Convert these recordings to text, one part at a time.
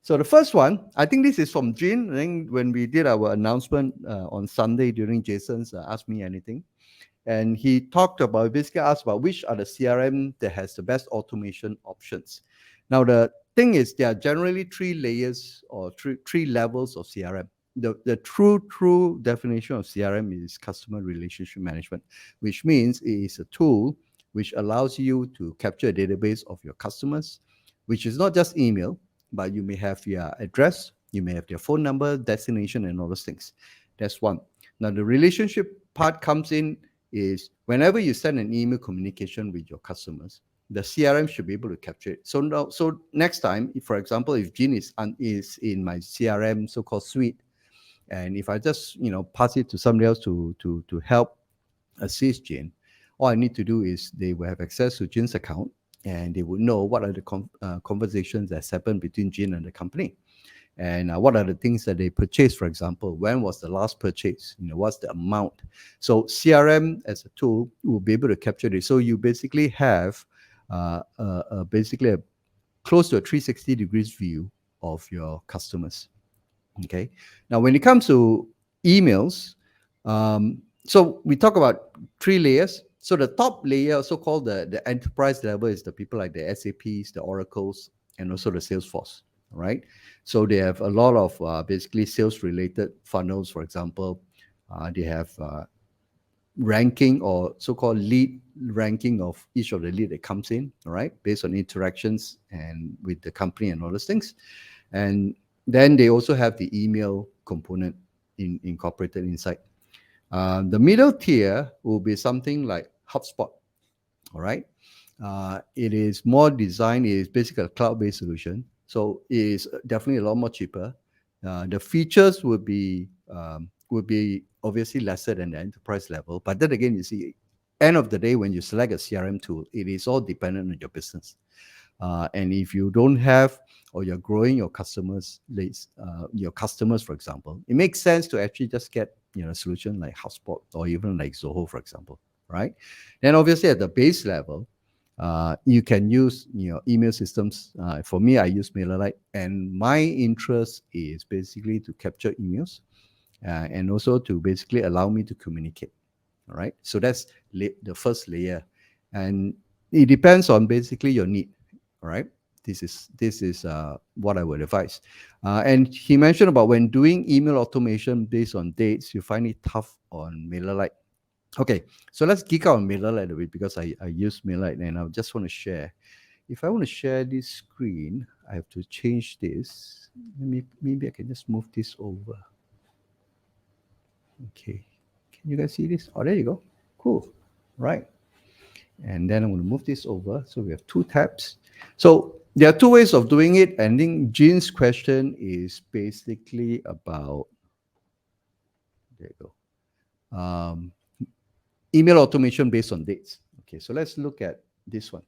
So the first one, I think this is from Jin. I think when we did our announcement on Sunday during Jason's Ask Me Anything, and he talked about, basically asked about which are the CRM that has the best automation options. Now the thing is, there are generally three layers or three levels of CRM. The true definition of CRM is customer relationship management, which means it is a tool which allows you to capture a database of your customers, which is not just email, but you may have your address, you may have their phone number, destination, and all those things. That's one. Now the relationship part comes in is whenever you send an email communication with your customers, the CRM should be able to capture it. So now, so next time, if, for example, if Jean is in my CRM so-called suite, and if I just pass it to somebody else to help assist Jean, all I need to do is they will have access to Jean's account, and they would know what are the conversations that's happened between Jean and the company, and what are the things that they purchased. For example, when was the last purchase, what's the amount. So CRM as a tool will be able to capture this. So you basically have basically a close to a 360 degrees view of your customers. Okay, now when it comes to emails, so we talk about three layers. So the top layer, also called the enterprise level, is the people like the SAPs, the Oracles, and also the Salesforce, right? So they have a lot of basically sales related funnels. For example, they have ranking or so-called lead ranking of each of the lead that comes in, all right, based on interactions and with the company and all those things. And then they also have the email component incorporated inside. The middle tier will be something like HubSpot, all right. It is more designed, it is basically a cloud-based solution. So it is definitely a lot more cheaper. The features would be obviously lesser than the enterprise level. But then again, you see, end of the day, when you select a CRM tool, it is all dependent on your business. And if you don't have, or you're growing your customers list, for example, it makes sense to actually just get a solution like HubSpot or even like Zoho, for example, right? Then obviously at the base level, you can use email systems. For me, I use MailerLite, and my interest is basically to capture emails and also to basically allow me to communicate. All right, so that's the first layer, and it depends on basically your need. All right, this is what I would advise. And he mentioned about when doing email automation based on dates, you find it tough on MailerLite. Okay, so let's geek out on MailerLite a bit, because I use MailerLite, and I just want to share. If I want to share this screen, I have to change this. Maybe I can just move this over. Okay, can you guys see this? Oh, there you go. Cool. Right. And then I'm going to move this over. So we have two tabs. So there are two ways of doing it. And I think Jean's question is basically about, there you go, email automation based on dates. Okay, so let's look at this one.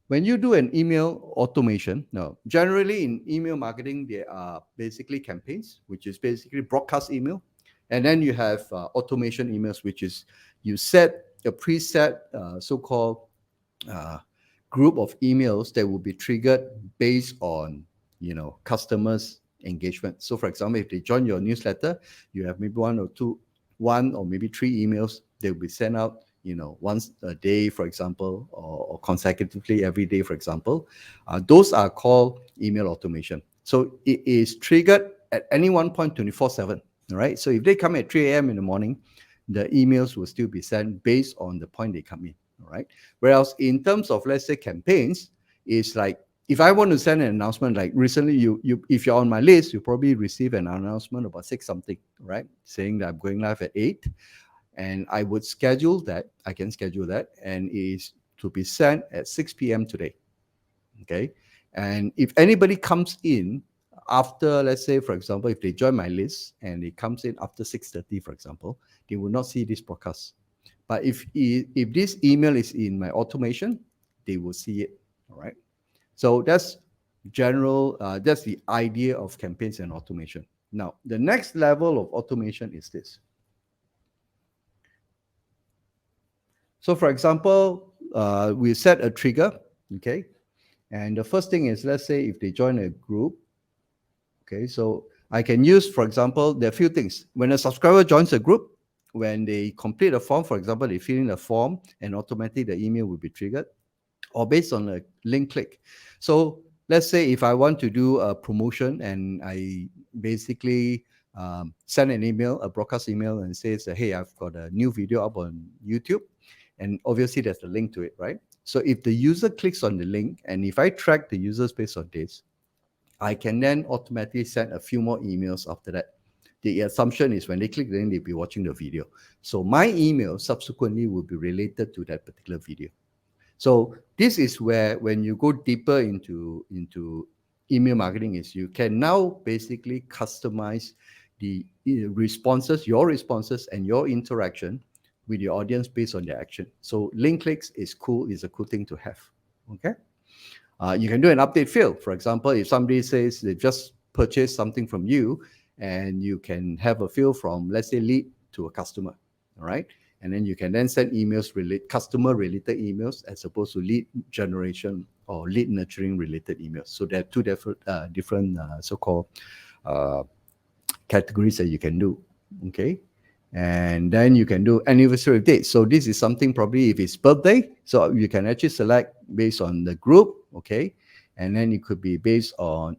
When you do an email automation, now generally in email marketing, there are basically campaigns, which is basically broadcast email. And then you have automation emails, which is you set a preset so-called group of emails that will be triggered based on customers' engagement. So, for example, if they join your newsletter, you have maybe one or maybe three emails. They will be sent out once a day, for example, or consecutively every day, for example. Those are called email automation. So it is triggered at any one point 24/7. All right. So if they come at 3 a.m. in the morning, the emails will still be sent based on the point they come in. All right. Whereas in terms of, let's say, campaigns, it's like if I want to send an announcement, like recently, if you're on my list, you probably receive an announcement about 6 something, right? Saying that I'm going live at 8. And I would schedule that. I can schedule that, and it is to be sent at 6 p.m. today. Okay. And if anybody comes in after, let's say, for example, if they join my list and it comes in after 6:30, for example, they will not see this broadcast. But if this email is in my automation, they will see it. All right. So that's that's the idea of campaigns and automation. Now, the next level of automation is this. So, for example, we set a trigger, okay? And the first thing is, let's say if they join a group, Okay, so I can use, for example, there are a few things. When a subscriber joins a group, when they complete a form, for example, they fill in a form and automatically the email will be triggered, or based on a link click. So let's say if I want to do a promotion and I basically send an email, a broadcast email, and says, hey, I've got a new video up on YouTube. And obviously there's a link to it, right? So if the user clicks on the link, and if I track the users based on this, I can then automatically send a few more emails after that. The assumption is when they click, then they'll be watching the video. So my email subsequently will be related to that particular video. So this is where when you go deeper into email marketing is you can now basically customize the responses, your responses and your interaction with your audience based on their action. So link clicks is cool, is a cool thing to have. Okay. You can do an update field. For example, if somebody says they just purchased something from you, and you can have a field from, let's say, lead to a customer. All right. And then you can then send emails, customer related emails, as opposed to lead generation or lead nurturing related emails. So there are two different so-called uh, categories that you can do. Okay. And then you can do anniversary date. So this is something probably if it's birthday, so you can actually select based on the group. Okay. And then it could be based on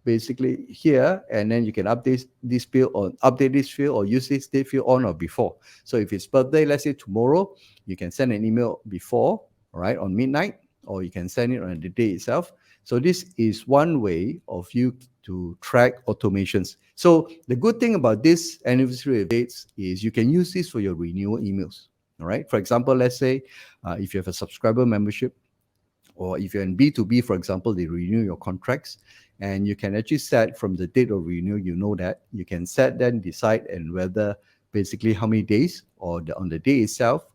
basically here, and then you can update this field or use this date field on or before. So if it's birthday, let's say tomorrow, you can send an email before, right, on midnight, or you can send it on the day itself. So this is one way of you to track automations. So the good thing about this anniversary dates is you can use this for your renewal emails. All right. For example, let's say if you have a subscriber membership, or if you're in B2B, for example, they renew your contracts, and you can actually set from the date of renewal, you know that you can set, then decide and whether basically how many days or on the day itself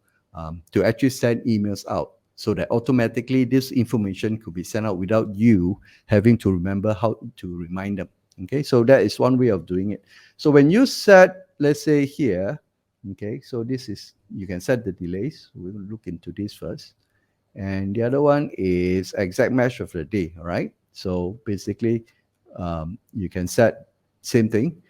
to actually send emails out, so that automatically this information could be sent out without you having to remember how to remind them. Okay, so that is one way of doing it. So when you set, let's say here, okay, so this is, you can set the delays. We'll look into this first. And the other one is exact match of the day. All right. So basically, you can set same thing.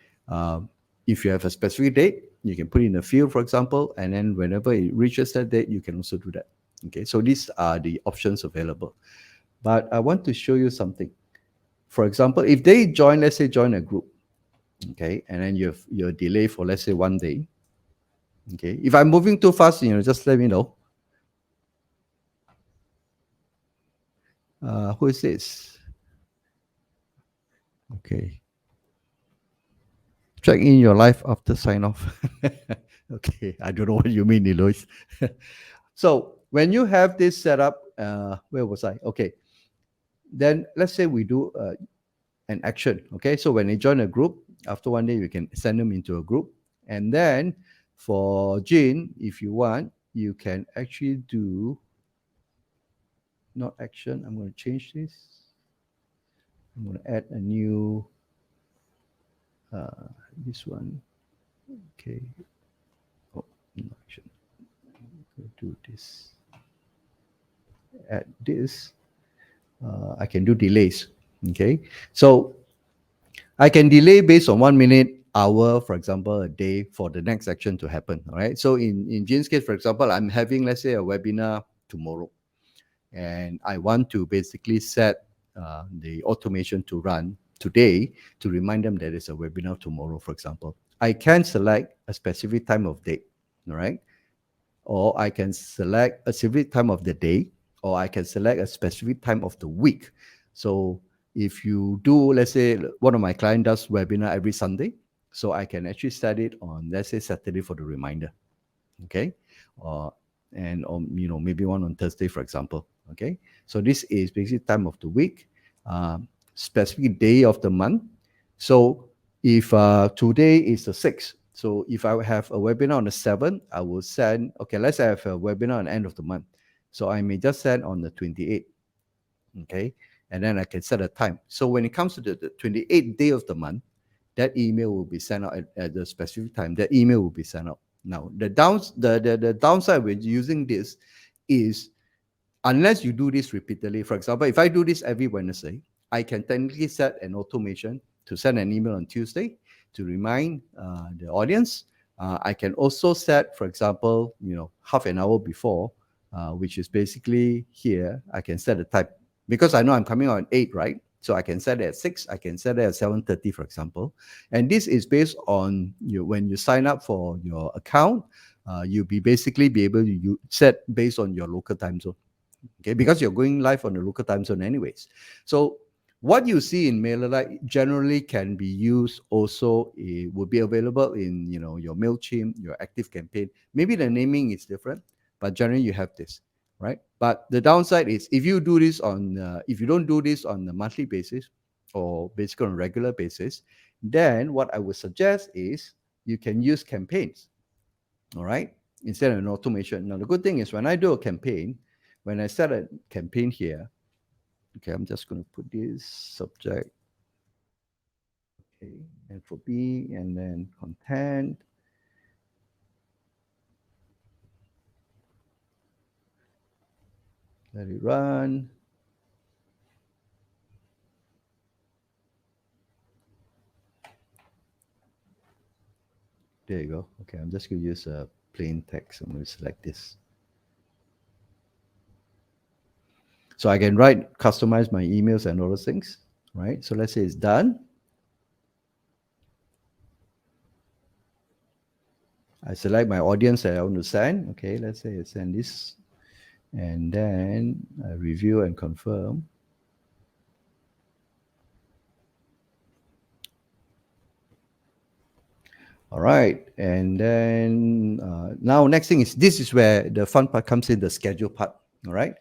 If you have a specific date, you can put in a field, for example, and then whenever it reaches that date, you can also do that. Okay. So these are the options available. But I want to show you something. For example, if they join, let's say join a group, okay, and then you have your delay for, let's say, 1 day. Okay. If I'm moving too fast, just let me know. Who is this? Okay. Check in your life after sign off. Okay. I don't know what you mean, Eloise. So when you have this set up, where was I? Okay. Then let's say we do an action. Okay. So when they join a group, after 1 day, you can send them into a group. And then for Jane, if you want, you can actually do not action. I'm going to change this. I'm going to add a new this one. Okay. Oh, no action. Do this. Add this. I can do delays. Okay. So I can delay based on 1 minute, hour, for example, a day for the next action to happen. All right. So in Jane's case, for example, I'm having, let's say, a webinar tomorrow, and I want to basically set the automation to run today to remind them that it's a webinar tomorrow, for example. I can select a specific time of day, all right? Or I can select a specific time of the day, or I can select a specific time of the week. So if you do, let's say one of my clients does webinar every Sunday, so I can actually set it on, let's say, Saturday for the reminder. Okay. Or maybe one on Thursday, for example. Okay. So this is basically time of the week, specific day of the month. So if today is the 6th, so if I have a webinar on the 7th, I will send, okay, let's say I have a webinar on the end of the month. So I may just send on the 28th. Okay. And then I can set a time. So when it comes to the 28th day of the month, that email will be sent out at the specific time. That email will be sent out. Now, the downside with using this is unless you do this repeatedly. For example, if I do this every Wednesday, I can technically set an automation to send an email on Tuesday to remind the audience. I can also set, for example, half an hour before, which is basically here. I can set a time because I know I'm coming on 8, right? So I can set it at 6. I can set it at 7:30, for example. And this is based on when you sign up for your account. You'll basically be able to set based on your local time zone. Okay, because you're going live on the local time zone anyways. So what you see in MailerLite generally can be used also. It will be available in your MailChimp, your Active Campaign. Maybe the naming is different, but generally you have this, right? But the downside is if you don't do this on a monthly basis or basically on a regular basis, then what I would suggest is you can use campaigns, all right, instead of an automation. Now the good thing is when I do a campaign, when I set a campaign here, okay, I'm just going to put this subject, okay, and for B, and then content. Let it run. There you go. Okay, I'm just going to use a plain text. I'm going to select this. So I can customize my emails and all those things, right? So let's say it's done. I select my audience that I want to send. Okay, let's say I send this, and then I review and confirm. All right, and then now next thing is, this is where the fun part comes in, the schedule part. All right,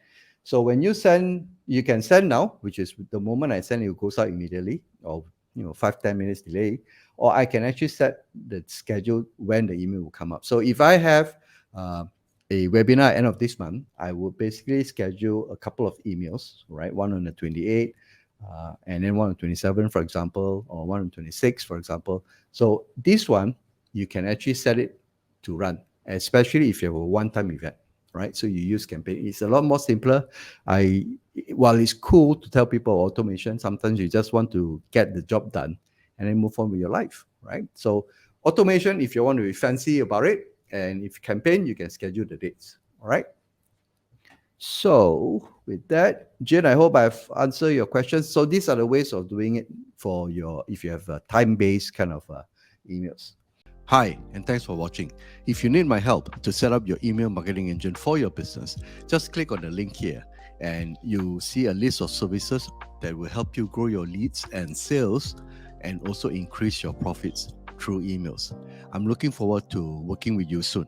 so when you send, you can send now, which is the moment I send, it goes out immediately, or 5-10 minutes delay, or I can actually set the schedule when the email will come up. So if I have a webinar at end of this month, I will basically schedule a couple of emails, right? One on the 28th, and then one on 27, for example, or one on 26, for example. So this one, you can actually set it to run, especially if you have a one-time event, right? So you use campaign. It's a lot more simpler. While it's cool to tell people automation, sometimes you just want to get the job done and then move on with your life, right? So automation, if you want to be fancy about it, and if campaign, you can schedule the dates, all right? So with that, Jane, I hope I've answered your questions. So these are the ways of doing it for if you have a time-based kind of emails. Hi, and thanks for watching. If you need my help to set up your email marketing engine for your business, just click on the link here and you see a list of services that will help you grow your leads and sales and also increase your profits through emails. I'm looking forward to working with you soon.